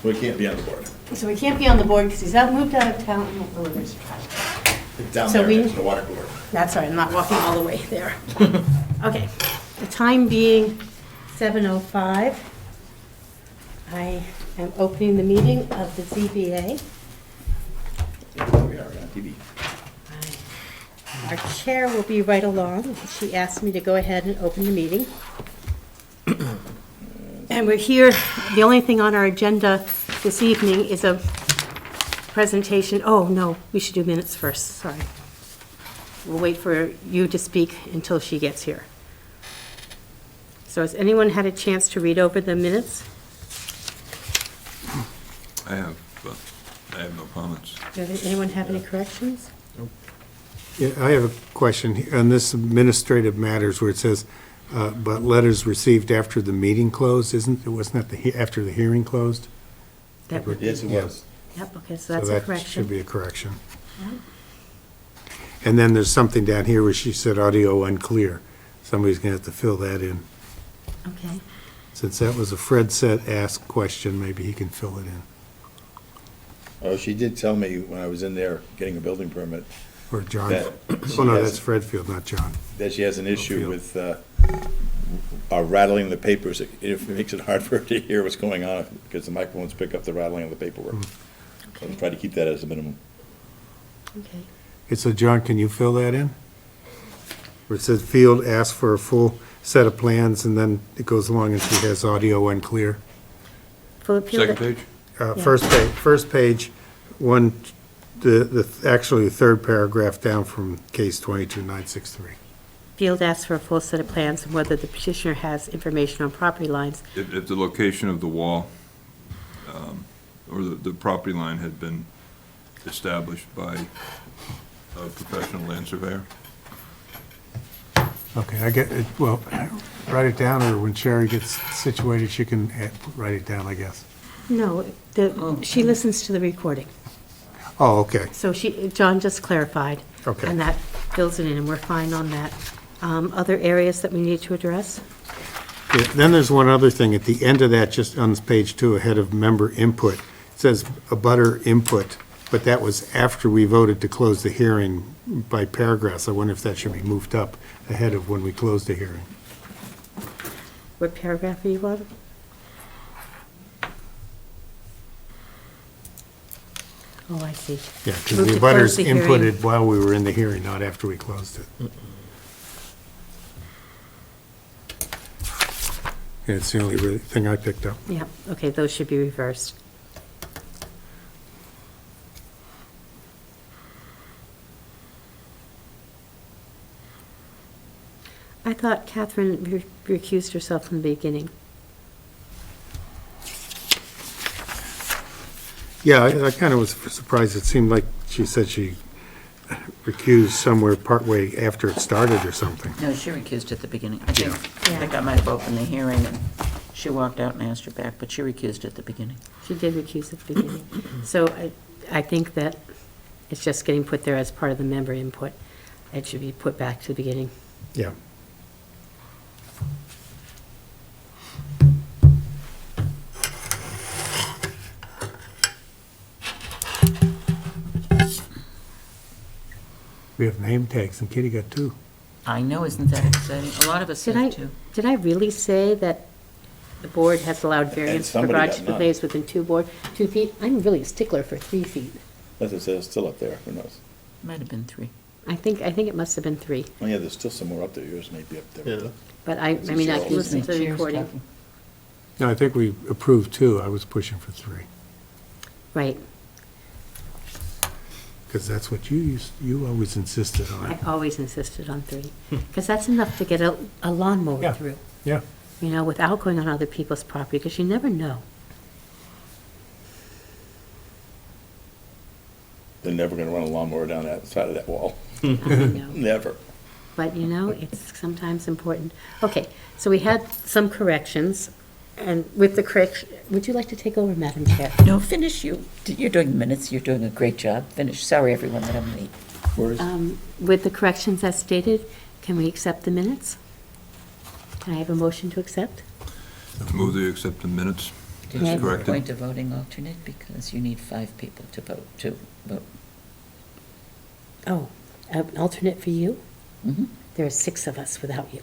We can't be on the board. So we can't be on the board because he's moved out of town. Oh, there's a traffic. It's down So there, we- next to the water cooler. That's right, I'm not walking all the way there. Okay, the time being 7:05. I am opening the meeting of the ZBA. We are on TV. Our chair will be right along. She asked me to go ahead and open the meeting. And we're here, the only thing on our agenda this evening is a presentation. Oh, no, we should do minutes first, sorry. We'll wait for you to speak until she gets here. So has anyone had a chance to read over the minutes? I have, but I have no comments. Does anyone have any corrections? Yeah, I have a question on this administrative matters where it says, but letters received after the meeting closed, wasn't that after the hearing closed? That would be- Yes, it Yeah. was. Yep, okay, so So that's a that should correction. be a correction. And then there's something down here where she said audio unclear. Somebody's gonna have to fill that in. Okay, Since that was a Fred said ask question, maybe he can fill it in. Oh, she did tell me when I was in there getting a building permit Or John. that she Oh, no, has- that's Fredfield, not John. that she has an issue Field. with rattling the papers. It makes it hard for her to hear what's going on because the microphones pick up the rattling of the paperwork. So I try to keep that as a minimum. okay. So John, can you fill that in? Where it says field ask for a full set of plans and then it goes along and she has audio unclear. Full appeal- Second page? Yeah. First page, actually the third paragraph down from case 22963. Field asks for a full set of plans and whether the petitioner has information on property lines. If the location of the wall or the property line had been established by a professional land surveyor. Okay, I get it, well, write it down, or when Sherry gets situated, she can write it down, I guess. No, she listens to the recording. Oh, okay, So John just clarified. Okay. And that fills it in, and we're fine on that. Other areas that we need to address? Yeah, then there's one other thing, at the end of that, just on page 2, ahead of member input, it says abutter input, but that was after we voted to close the hearing by paragraphs. I wonder if that should be moved up ahead of when we closed the hearing. What paragraph are you on? Oh, I see. Yeah, because Move the to close abutters the hearing. inputted while we were in the hearing, not after we closed it. Yeah, it's the only really thing I picked up. Yeah, okay, those should be reversed. I thought Catherine recused herself from the beginning. Yeah, I kind of was surprised. It seemed like she said she recused somewhere partway after it started or something. No, she recused at the beginning. I think Yeah. I might have opened the hearing and she walked out and asked her back, but she recused at the beginning. She did recuse at the beginning. So I think that it's just getting put there as part of the member input. It should be put back to the beginning. Yeah. We have name tags, and Kitty got 2. I know, isn't that exciting? A lot of us Did have I, too. did I really say that the board has allowed variance for somebody garage got none. space within 2 feet? I'm really a stickler for 3 feet. As it says, still up there, who knows? Might have been 3. I think it must have been 3, Oh, yeah, there's still some more up there. Yours may be up there. Yeah. but I mean, I can listen to the Cheers, recording. talking. No, I think we approved 2. I was pushing for 3. Right, Because that's what you always insisted on. I always insisted on 3, because that's enough to get a lawnmower Yeah. through, Yeah. you know, without going on other people's property, because you never know. They're never gonna run a lawnmower down that side of that wall. I know. Never. But, you know, it's sometimes important. Okay, so we had some corrections, and with the correction, would you like to take over, Madam Chair? No, finish you. You're doing minutes. You're doing a great job. Finish. Sorry, everyone, that I'm late. Where is, With the corrections as stated, can we accept the minutes? Can I have a motion to accept? Move to accept the minutes. Did you correct. appoint a voting alternate? Because you need 5 people to vote. Oh, an alternate for you? Mhm. There are 6 of us without you.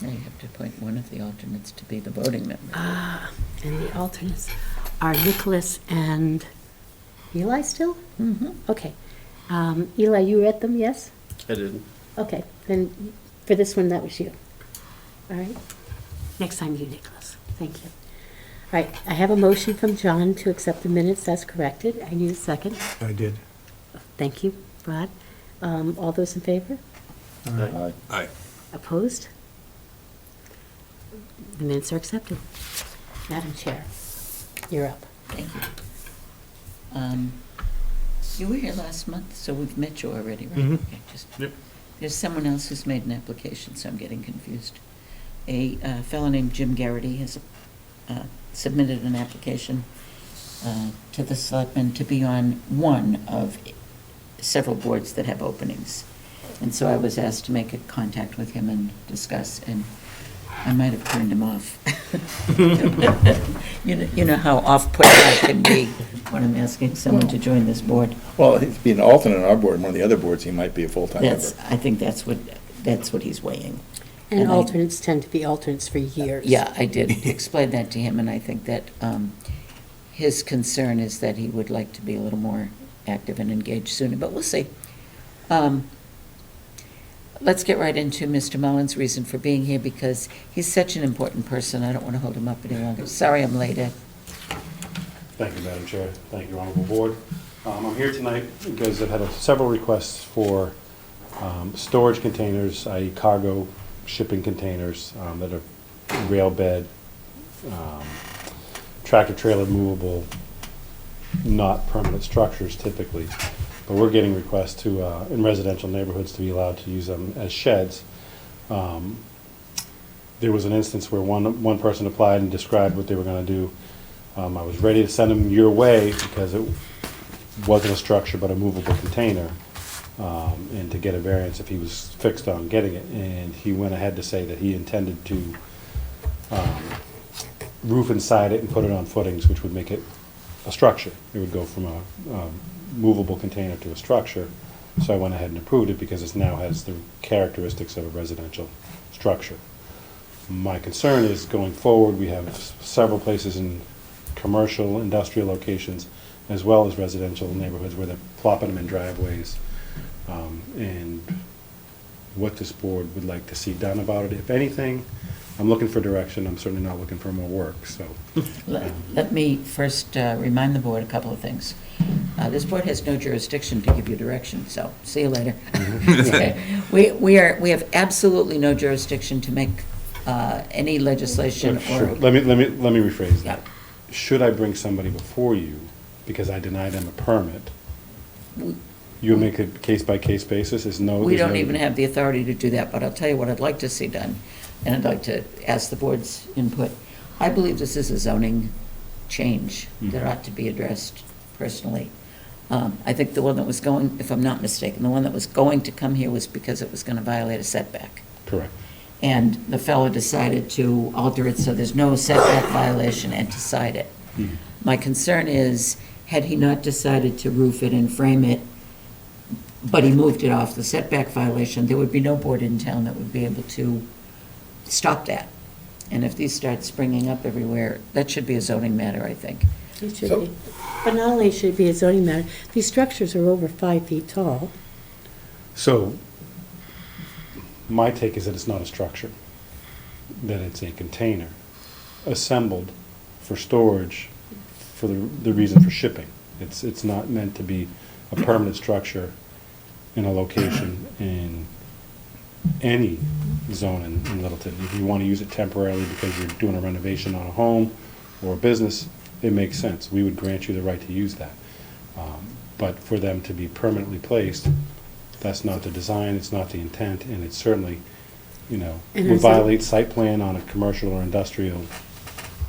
Now you have to appoint one of the alternates to be the voting member. Ah, and the alternates are Nicholas and Eli still? Mhm. Okay. Eli, you read them, yes? I didn't. Okay, then for this one, that was you. All right? Next time you, Nicholas. Thank you. All right, I have a motion from John to accept the minutes as corrected. I need a second. I did. Thank you, Rod. All those in favor? Aye. Aye. Opposed? The minutes are accepted. Madam Chair, you're up. Thank you. You were here last month, so we've met you already, right? Mhm. Okay, just- Yep. There's someone else who's made an application, so I'm getting confused. A fellow named Jim Garrity has submitted an application to the selectmen to be on one of several boards that have openings. And so I was asked to make a contact with him and discuss, and I might have turned him off. You know how off-putting I can be when I'm asking someone to join this board. Well, he'd be an alternate on our board, and one of the other boards, he might be a full-time member. I think that's what he's weighing. And And I- alternates tend to be alternates for years. Yeah, I did explain that to him, and I think that his concern is that he would like to be a little more active and engaged sooner, but we'll see. Let's get right into Mr. Mullins' reason for being here, because he's such an important person. I don't want to hold him up any longer. Sorry I'm late, Ed. Thank you, Madam Chair. Thank you, Honorable Board. I'm here tonight because I've had several requests for storage containers, i.e. cargo shipping containers that are rail bed, tractor trailer movable, not permanent structures typically. But we're getting requests to, in residential neighborhoods, to be allowed to use them as sheds. There was an instance where one person applied and described what they were going to do. I was ready to send them your way because it wasn't a structure but a movable container, and to get a variance if he was fixed on getting it. And he went ahead to say that he intended to roof inside it and put it on footings, which would make it a structure. It would go from a movable container to a structure. So I went ahead and approved it because it now has the characteristics of a residential structure. My concern is going forward, we have several places in commercial, industrial locations, as well as residential neighborhoods where they're plopping them in driveways. And what this board would like to see done about it, if anything. I'm looking for direction. I'm certainly not looking for more work, so. Let me first remind the board a couple of things. This board has no jurisdiction to give you direction, so see you later. Okay. We have absolutely no jurisdiction to make any legislation Sure. or. Let me rephrase Yeah. that. Should I bring somebody before you because I deny them a permit? You'll make a case-by-case basis? We there's don't no- even have the authority to do that, but I'll tell you what I'd like to see done, and I'd like to ask the board's input. I believe this is a zoning change that ought to be addressed personally. I think the one that was going, if I'm not mistaken, the one that was going to come here was because it was going to violate a setback. Correct. And the fellow decided to alter it so there's no setback violation and to cite it. My concern is, had he not decided to roof it and frame it, but he moved it off the setback violation, there would be no board in town that would be able to stop that. And if these start springing up everywhere, that should be a zoning matter, I think. It should So- be. But not only should it be a zoning matter, these structures are over 5 feet tall. So, my take is that it's not a structure, that it's a container assembled for storage for the reason for shipping. It's not meant to be a permanent structure in a location in any zone in Littleton. If you want to use it temporarily because you're doing a renovation on a home or a business, it makes sense. We would grant you the right to use that. But for them to be permanently placed, that's not the design, it's not the intent, and it certainly, And would is that- violate site plan on a commercial or industrial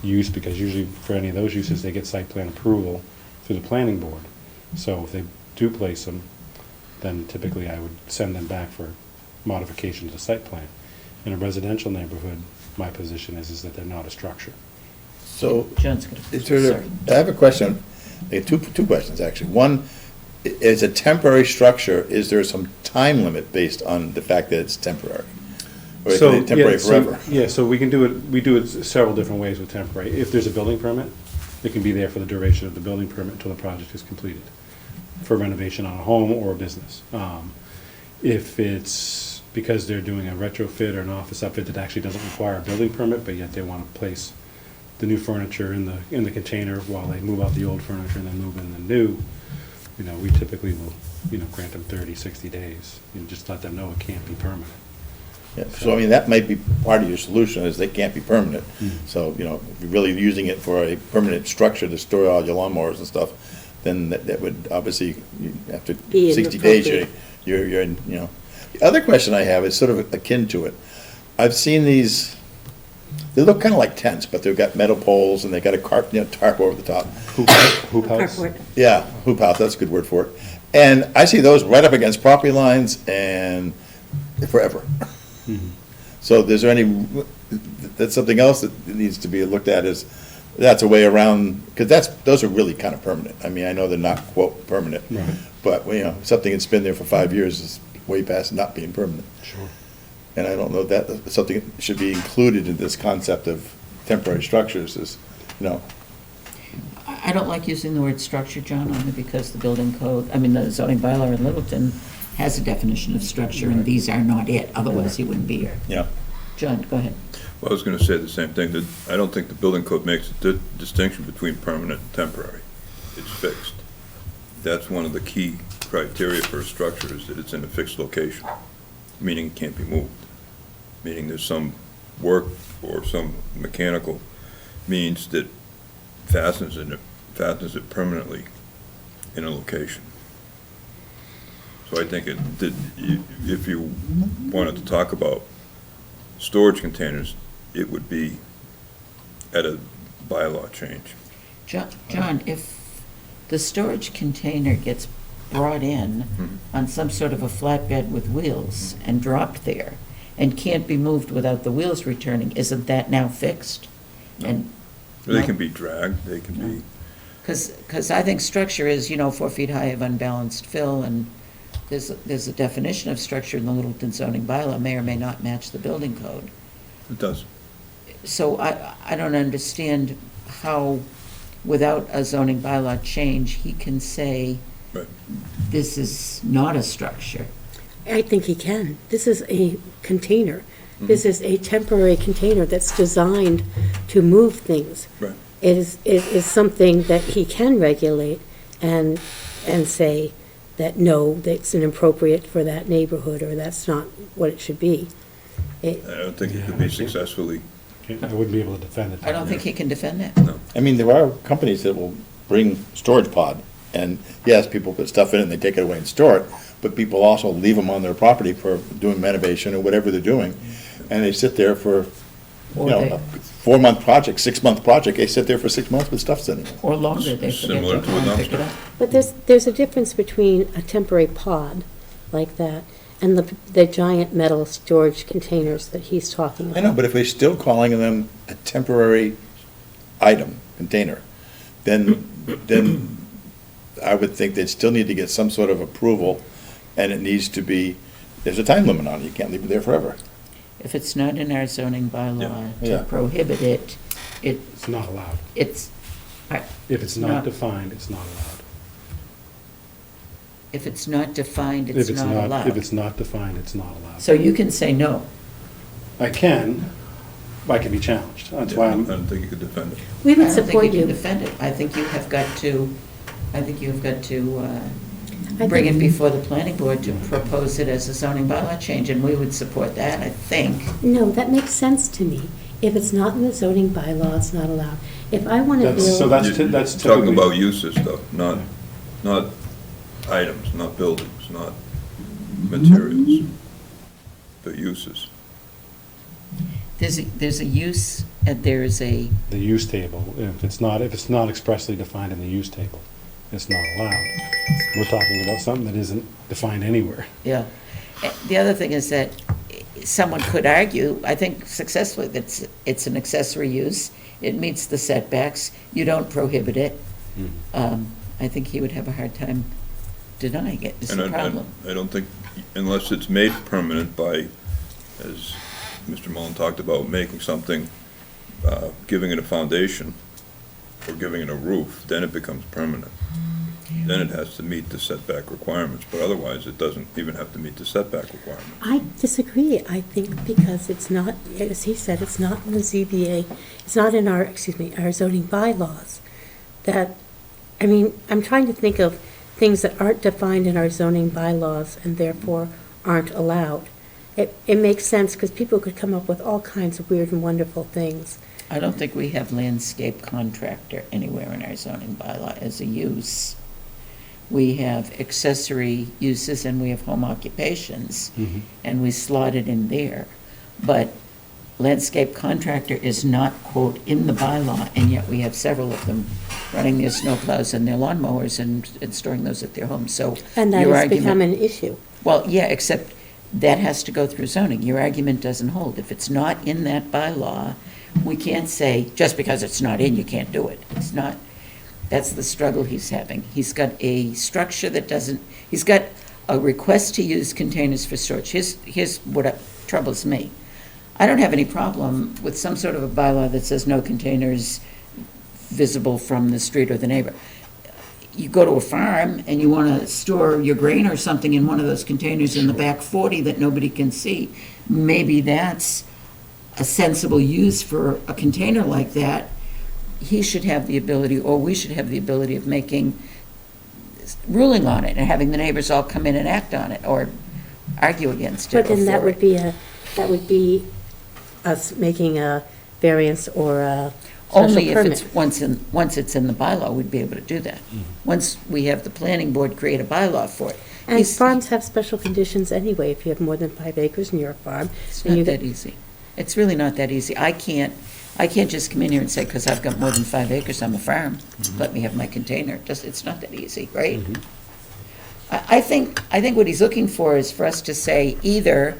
use, because usually for any of those uses, they get site plan approval through the planning board. So if they do place them, then typically I would send them back for modification to the site plan. In a residential neighborhood, my position is that they're not a structure. So, John's gonna, is there, sorry. I have a question, two questions, actually. One, is a temporary structure, is there some time limit based on the fact that it's temporary? Or is So, it temporary yeah, so- forever? Yeah, so we do it several different ways with temporary. If there's a building permit, it can be there for the duration of the building permit until the project is completed, for renovation on a home or a business. If it's because they're doing a retrofit or an office upfit that actually doesn't require a building permit, but yet they want to place the new furniture in the container while they move out the old furniture and then move in the new, we typically will, grant them 30, 60 days, and just let them know it can't be permanent. Yeah, so, I mean, that might be part of your solution, is they can't be permanent. So, if you're really using it for a permanent structure to store all your lawnmowers and stuff, then that would, obviously, after Be 60 days, inappropriate. you're in, The other question I have is sort of akin to it. I've seen these, they look kind of like tents, but they've got metal poles and they got a tarp over the top. Hoop house? Carport. Yeah, hoop house, that's a good word for it. And I see those right up against property lines and forever. So is there that's something else that needs to be looked at, is that's a way around, because those are really kind of permanent. I mean, I know they're not, quote, permanent. Right. But, something that's been there for 5 years is way past not being permanent. Sure. And I don't know that something that should be included in this concept of temporary structures is, I don't like using the word structure, John, only because the building code, the zoning bylaw in Littleton has a definition of structure, and these are not it, otherwise he wouldn't be here. yeah. John, go ahead. Well, I was gonna say the same thing, that I don't think the building code makes a distinction between permanent and temporary. It's fixed. That's one of the key criteria for a structure, is that it's in a fixed location, meaning it can't be moved. Meaning there's some work or some mechanical means that fastens it permanently in a location. So I think if you wanted to talk about storage containers, it would be at a bylaw change. John, if the storage container gets brought in on some sort of a flatbed with wheels and dropped there and can't be moved without the wheels returning, isn't that now fixed? And They can be dragged, they can be, Because I think structure is, 4 feet high of unbalanced fill, and there's a definition of structure in the Littleton zoning bylaw, may or may not match the building code. it does. So I don't understand how, without a zoning bylaw change, he can say, Right. this is not a structure. I think he can. This is a container. This is a temporary container that's designed to move things. Right. It is something that he can regulate and say that, no, that's inappropriate for that neighborhood, or that's not what it should be. I don't think it could be successfully, I wouldn't be able to defend it. I don't think he can defend that. no. I mean, there are companies that will bring storage pod, and yes, people put stuff in it and they take it away and store it, but people also leave them on their property for doing renovation or whatever they're doing, and they sit there for, Or a 4-month project, 6-month project, they sit there for 6 months with stuff sitting there. Or longer, they forget Similar to to a come and pick it dumpster. up. But there's a difference between a temporary pod like that and the giant metal storage containers that he's talking about. I know, but if we're still calling them a temporary item, container, then I would think they'd still need to get some sort of approval, and it needs to be, there's a time limit on it, you can't leave it there forever. If it's not in our zoning bylaw Yeah. to prohibit it, It's not allowed. it's, If it's Not- not defined, it's not allowed. if it's not defined, If it's it's not not, allowed. if it's not defined, it's not allowed. So you can say no. I can be challenged. That's why I I'm, don't think you could defend it. We I would don't think support you can you. defend it. I think you have got to, I bring it think- before the planning board to propose it as a zoning bylaw change, and we would support that, I think. No, that makes sense to me. If it's not in the zoning bylaw, it's not allowed. If I want to That's- so build, that's- You're that's talking typically- about uses though, not items, not buildings, not materials, but uses. There's a use, and there's a, the use table, if it's not expressly defined in the use table, it's not allowed. We're talking about something that isn't defined anywhere. yeah. The other thing is that someone could argue, I think successfully, that it's an accessory use, it meets the setbacks, you don't prohibit it, I think he would have a hard time denying it, is And the problem. I don't think, unless it's made permanent by, as Mr. Mullen talked about, making something, giving it a foundation or giving it a roof, then it becomes permanent. Then it has to meet the setback requirements, but otherwise it doesn't even have to meet the setback requirements. I disagree. I think because it's not, as he said, it's not in the ZBA, it's not in our, our zoning bylaws, that, I mean, I'm trying to think of things that aren't defined in our zoning bylaws and therefore aren't allowed. It makes sense because people could come up with all kinds of weird and wonderful things. I don't think we have landscape contractor anywhere in our zoning bylaw as a use. We have accessory uses and we have home occupations, and we slot it in there. But landscape contractor is not, quote, in the bylaw, and yet we have several of them running their snowplows and their lawnmowers and storing those at their homes, so. And that your has argument- become an issue. Well, yeah, except that has to go through zoning. Your argument doesn't hold. If it's not in that bylaw, we can't say, just because it's not in, you can't do it. It's not, that's the struggle he's having. He's got a structure that doesn't, he's got a request to use containers for storage. Here's what troubles me. I don't have any problem with some sort of a bylaw that says no containers visible from the street or the neighbor. You go to a farm and you want to store your grain or something in one of those containers in the back 40 that nobody can see, maybe that's a sensible use for a container like that. He should have the ability, or we should have the ability of making, ruling on it and having the neighbors all come in and act on it or argue against it. But then or that for would it. be us making a variance or a Only special if permit. it's, once it's in the bylaw, we'd be able to do that. Once we have the planning board create a bylaw for it. And He's- farms have special conditions anyway, if you have more than 5 acres and you're a farm. It's and you not get- that easy. It's really not that easy. I can't just come in here and say, because I've got more than 5 acres, I'm a farm, let me have my container. It's not that easy, right? I think what he's looking for is for us to say either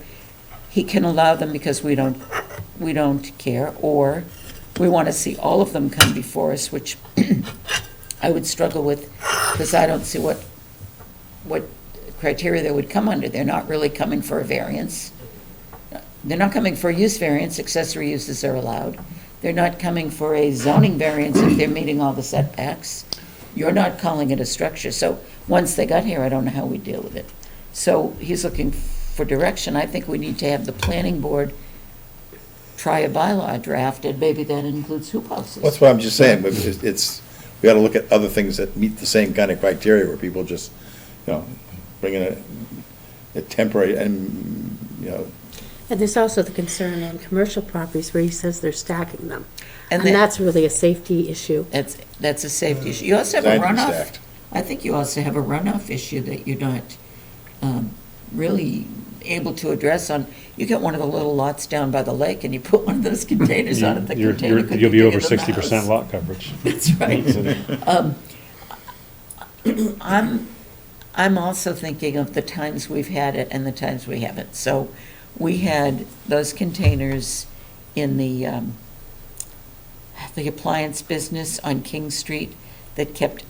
he can allow them because we don't care, or we want to see all of them come before us, which I would struggle with, because I don't see what criteria they would come under. They're not really coming for a variance. They're not coming for a use variance, accessory uses are allowed. They're not coming for a zoning variance if they're meeting all the setbacks. You're not calling it a structure, so once they got here, I don't know how we deal with it. So he's looking for direction. I think we need to have the planning board try a bylaw drafted, maybe that includes hoop houses. That's what I'm just saying, but we gotta look at other things that meet the same kind of criteria, where people just, bring in a temporary, and, And there's also the concern on commercial properties where he says they're stacking them. And And that- that's really a safety issue. That's a safety issue. You also have a designed to be runoff. stacked. I think you also have a runoff issue that you're not really able to address on, you get one of the little lots down by the lake and you put one of those containers on it, the container could be You'll be bigger over than the 60% house. lot coverage. That's right. I'm also thinking of the times we've had it and the times we haven't. So we had those containers in the appliance business on King Street that kept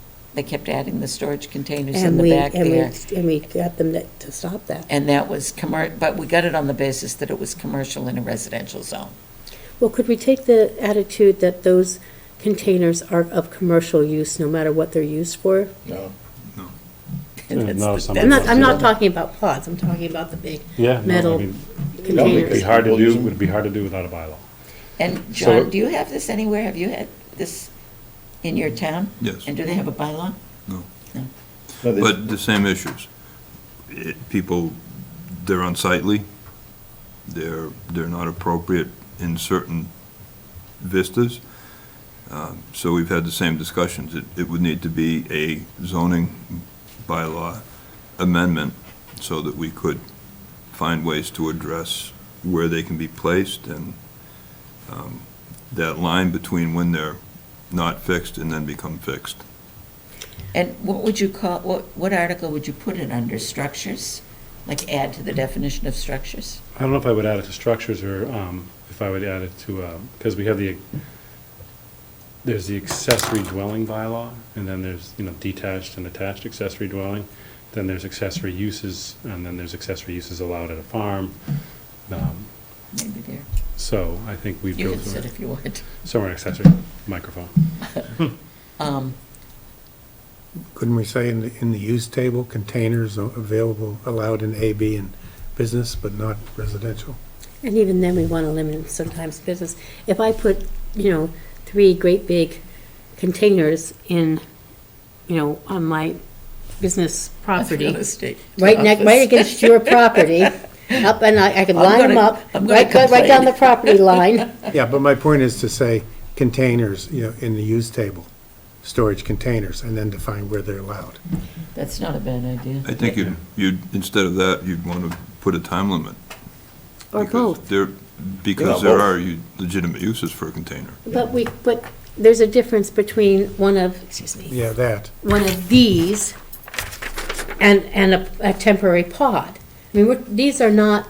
adding the storage containers in And the we, back and there. we got them to stop that. And that was but we got it on the basis that it was commercial in a residential zone. Well, could we take the attitude that those containers are of commercial use, no matter what they're used for? No. That's no, the- some- I'm that's not, I'm not the- talking about pods, I'm talking about the big Yeah, no, I metal mean, No, it'd be containers. hard to People use do, them. would be hard to do without a bylaw. And So- John, do you have this anywhere? Have you had this in your town? Yes. And do they have a bylaw? No, they- But the same issues. People, they're unsightly, they're not appropriate in certain vistas. So we've had the same discussions. It would need to be a zoning bylaw amendment so that we could find ways to address where they can be placed and that line between when they're not fixed and then become fixed. And what would you call, what article would you put it under? Structures? Like add to the definition of structures? I don't know if I would add it to structures or if I would add it to, because we have there's the accessory dwelling bylaw, and then there's, detached and attached accessory dwelling. Then there's accessory uses, and then there's accessory uses allowed at a farm. Maybe there. So I think we'd You go can sit through, if you want. somewhere accessory microphone. Couldn't we say in the use table, containers available, allowed in A, B, and business, but not residential? And even then, we want to limit sometimes business. If I put, 3 great big containers in, on my business property, Real estate right office. against your property, up, and I can I'm line them gonna- up, I'm gonna right down complain. the property line. Yeah, but my point is to say containers, in the use table, storage containers, and then define where they're allowed. That's not a bad idea. I think you'd, instead of that, you'd want to put a time limit. Or because both. Because Yeah, there both. are legitimate uses for a container. But there's a difference between one of Yeah, that. these and a temporary pod. I mean, these are not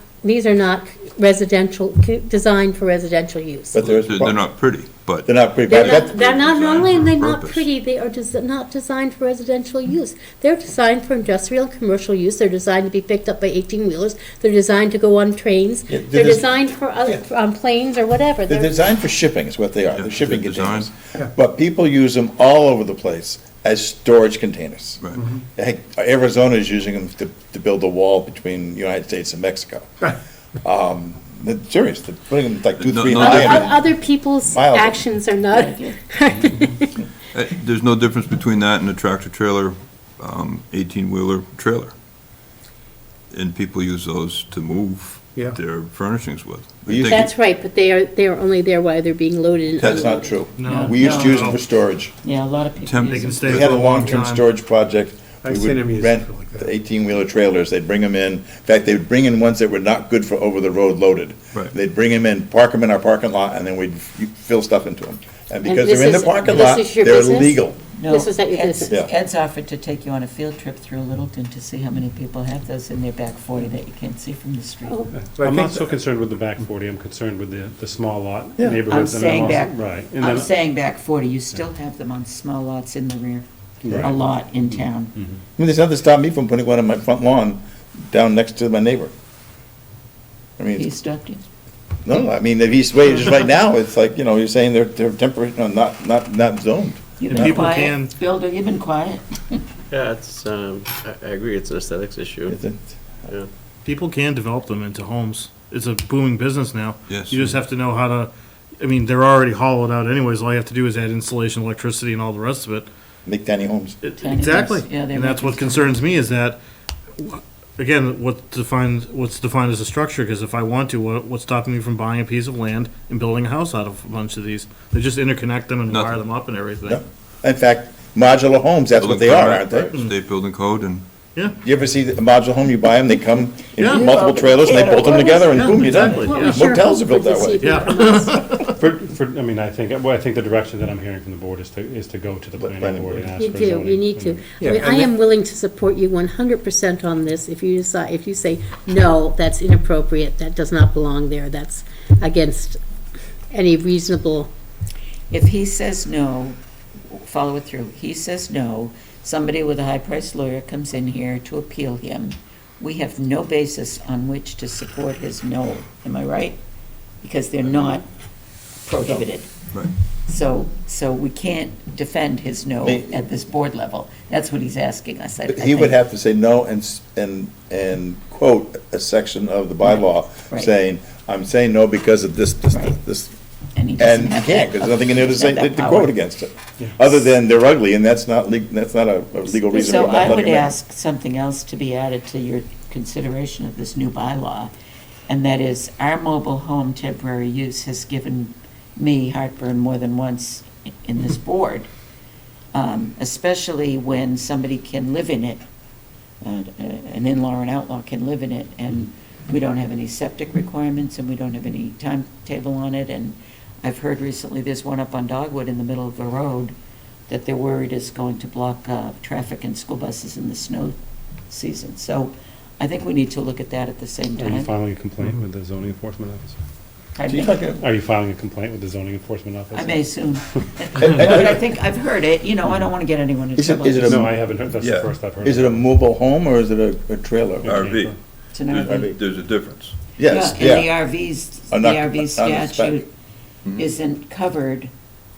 residential, designed for residential use. But there's, They're not pretty, but they're not pretty, They're but not, they're not only are they Designed for not purpose. pretty, they are not designed for residential use. They're designed for industrial and commercial use. They're designed to be picked up by 18-wheelers. They're designed to go on trains. Yeah, They're des- designed for other, on planes or whatever. they're designed for shipping is what they are. Yeah, They're shipping they're designed. containers. But people use them all over the place as storage containers. right. Heck, Arizona is using them to build a wall between the United States and Mexico. They're serious, they're putting them like 2, No- 3 no high. different. and- Other people's Miles. actions are not, There's no difference between that and a tractor-trailer, 18-wheeler trailer. And people use those to move Yeah. their furnishings with. We used- that's right, but they are only there while they're being loaded and That's unloaded. not true. No. We used to use them No. for storage. Yeah, a lot of people Temp- use They can them. stay We had for a a long long-term time. storage project. I've We seen would them use it rent for like the that. 18-wheeler trailers, they'd bring them in. In fact, they would bring in ones that were not good for over-the-road loaded. Right. They'd bring them in, park them in our parking lot, and then we'd fill stuff into them. And because this they're in the is- parking this lot, is your they're business? legal. No, This was at your Ed's- business. Yeah. Ed's offered to take you on a field trip through Littleton to see how many people have those in their back 40 that you can't see from the street. Oh, But I I'm think not so concerned with the back 40, I'm concerned with the small lot Yeah. neighborhoods. I'm and then saying also- back- Right. And I'm then- saying back 40, you still have them on small lots in the rear, a Right. lot in town. I mean, there's nothing to stop me from putting one on my front lawn down next to my neighbor. I He mean, stopped you. no, I mean, if he's, wait, just right now, it's like, you're saying they're temporary, no, not zoned. You've And been people quiet. can- Builder, you've been quiet. Yeah, it's, I agree, it's an aesthetics issue. It's a- Yeah. People can develop them into homes. It's a booming business now. Yes. You just have to know how to, I mean, they're already hollowed out anyways. All you have to do is add insulation, electricity, and all the rest of it. Make tiny homes. Tiny homes. Exactly. Yeah, they're And that's what making- concerns me is that, again, what's defined as a structure? Because if I want to, what's stopping me from buying a piece of land and building a house out of a bunch of these? They just interconnect them and wire Nothing. them up and everything. Yeah. In fact, modular homes, that's what they are, aren't they? Right, State building code and Yeah. You ever see a modular home, you buy them, they come in Yeah. multiple trailers, and they bolt them together, and Yeah, boom, you're done. exactly. What Yeah. was your Motels are hope built for that this way. evening Yeah. from us? I mean, I think the direction that I'm hearing from the board is to go to the Planning planning board and board. ask You for do, zoning. you need to. Yeah, I mean, and I am willing to support you 100% on this. If you decide, if you say, no, that's inappropriate, that does not belong there, that's against any reasonable, If he says no, follow it through. He says no, somebody with a high-priced lawyer comes in here to appeal him. We have no basis on which to support his no. Am I right? Because they're not prohibited. Right. So we can't defend his no Me- at this board level. That's what he's asking us. I He would think. have to say no and quote a section of the bylaw Right. saying, I'm saying no because of this, Right. this. And he doesn't And you have can't, that- because there's nothing in there to say, doesn't have to that quote power. against it. Other than they're ugly, and that's not a legal reason So for not I letting would them in. ask something else to be added to your consideration of this new bylaw, and that is, our mobile home temporary use has given me heartburn more than once in this board, especially when somebody can live in it, an in-law or an outlaw can live in it, and we don't have any septic requirements, and we don't have any timetable on it, and I've heard recently there's one up on Dogwood in the middle of the road that they're worried is going to block traffic and school buses in the snow season. So I think we need to look at that at the same Are you time. filing a complaint with the zoning enforcement officer? I So you're may- talking- Are you filing a complaint with the zoning enforcement office? I may soon. But I think I've heard it, you know, I don't want to get anyone in Is it- trouble. is it a- No, I haven't heard, that's the Yeah. first I've heard. Is it a mobile home or is it a trailer? RV. It's an RV. There's a difference. Yes, Yeah, and the yeah. RVs, Are the not RV on the spec. statute isn't covered.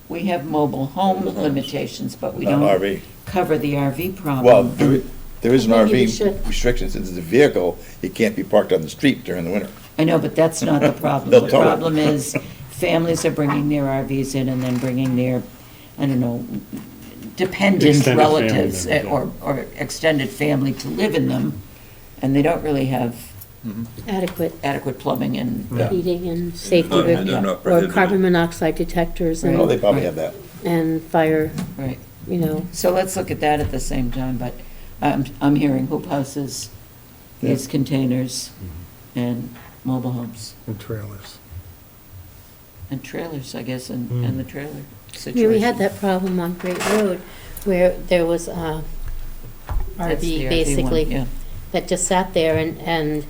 We have mobile home limitations, but we Not don't RV. cover the RV problem. Well, there is an Maybe we RV should. restriction, since it's a vehicle, it can't be parked on the street during the winter. I know, but that's not the problem. They'll The tow it. problem is families are bringing their RVs in and then bringing their, I don't know, dependent Extended family relatives members, yeah. or extended family to live in them, and they don't really have Adequate adequate plumbing and, Yeah. heating and safety, And they're not or prohibited. carbon monoxide detectors Oh, they and, probably have that. and fire, right. you know. So let's look at that at the same time, but I'm hearing hoop houses, these containers, and mobile homes, And trailers. and trailers, I guess, and the trailer situation. Yeah, we had that problem on Great Road where there was a That's the RV one, basically yeah. that just sat there and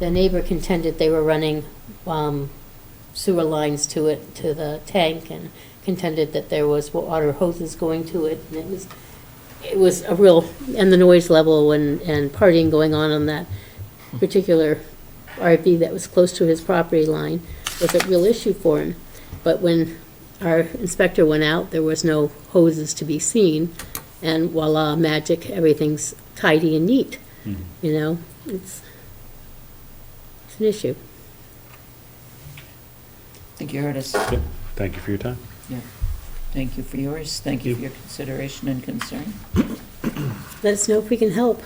the neighbor contended they were running sewer lines to it, to the tank, and contended that there was water hoses going to it, and it was a real, and the noise level and partying going on that particular RV that was close to his property line was a real issue for him. But when our inspector went out, there was no hoses to be seen, and voila, magic, everything's tidy and neat. You know, it's an issue. I think you heard us. Yep. Thank you for your time. Thank you for yours. Thank you for your consideration and concern. Let us know if we can help.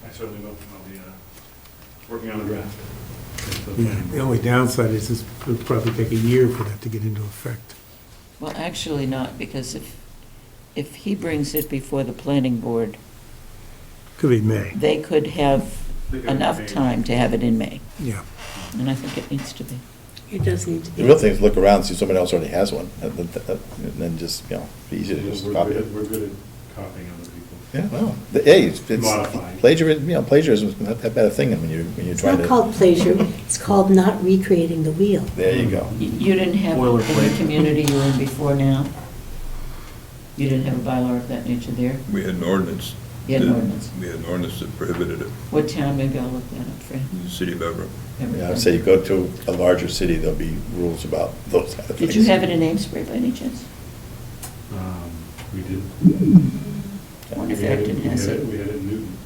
I certainly will. I'll be working on a draft. Yeah, the only downside is it'll probably take a year for that to get into effect. Well, actually not, because if he brings it before the planning board, Could be May, they could have enough time to have it in May, yeah. and I think it needs to be. It does need to The real thing is look around, see somebody else already has one, and then just, you know, be easy to just copy it. We're good at copying other people. Yeah, well, hey, it's Modifying. plagiarism, you know, plagiarism is not that bad a thing when you're It's trying not to. called plagiar, it's called not recreating the wheel. There you go. You didn't have, in the community you were in before now, you didn't have a bylaw of that nature there? We had an ordinance. You had an that- ordinance. We had an ordinance that prohibited it, What town, maybe I'll look that up for you. in the city of Everett. Yeah, I'd say you go to a larger city, there'll be rules about those kind of things. Did you have it in Amesbury by any chance? We did. I wonder if We had it- Acton has it. We had it in Newton.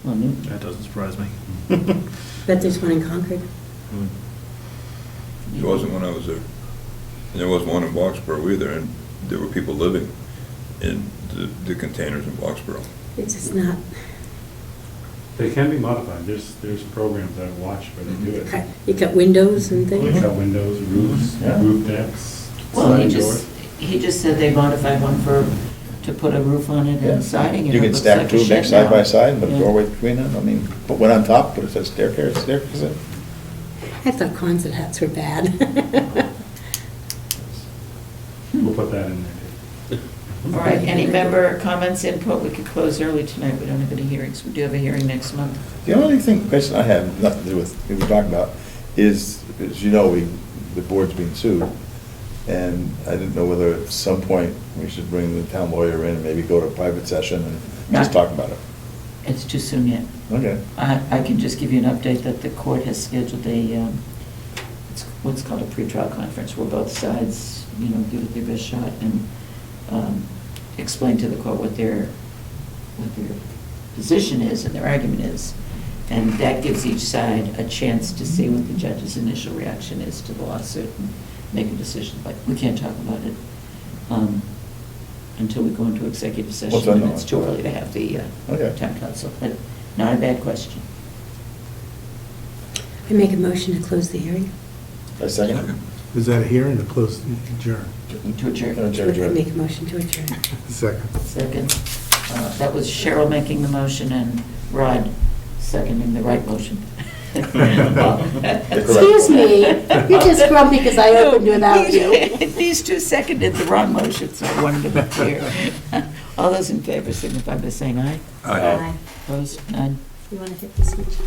Well, Newton. That doesn't surprise me. Bet there's one in Concord. There wasn't when I was there. And there wasn't one in Boxborough either, and there were people living in the containers in Boxborough. It's just not, They can be modified. There's programs I've watched where they do it. you got windows and They things. cut windows, roofs, Yeah. roof decks, Well, sliding doors. he just said they modified one to put a roof on it Yeah. and siding, and You it can looks stack like a two shed next side now. by side, and put a Yeah. doorway between them, I mean, put one on top, put a staircase in. I thought Quonset hats were bad. We'll put that in there. All right, any member comments, input? We could close early tonight, we don't have any hearings. We do have a hearing next month. The only question I have, nothing to do with what we're talking about, is, as you know, the board's being sued, and I didn't know whether at some point we should bring the town lawyer in and maybe go to a private session and just Yeah. talk about it. It's too soon yet. Okay. I can just give you an update that the court has scheduled it's what's called a pretrial conference, where both sides, you know, give it their best shot and explain to the court what their position is and their argument is. And that gives each side a chance to see what the judge's initial reaction is to the lawsuit and make a decision. But we can't talk about it until we go into executive What's session, that and now? it's too early to have the Okay. town council. But not a bad question. I make a motion to close the hearing. A second? Is that a hearing or close, adjourn? To adjourn. I make a motion to adjourn. Second. Second. That was Cheryl making the motion and Rod seconding the right motion. Excuse me, you're just grumpy because I opened without you. These two seconded the wrong motion, so I wanted to be clear. All those in favor signify by saying aye. Aye. Opposed? None. You want to hit the switch?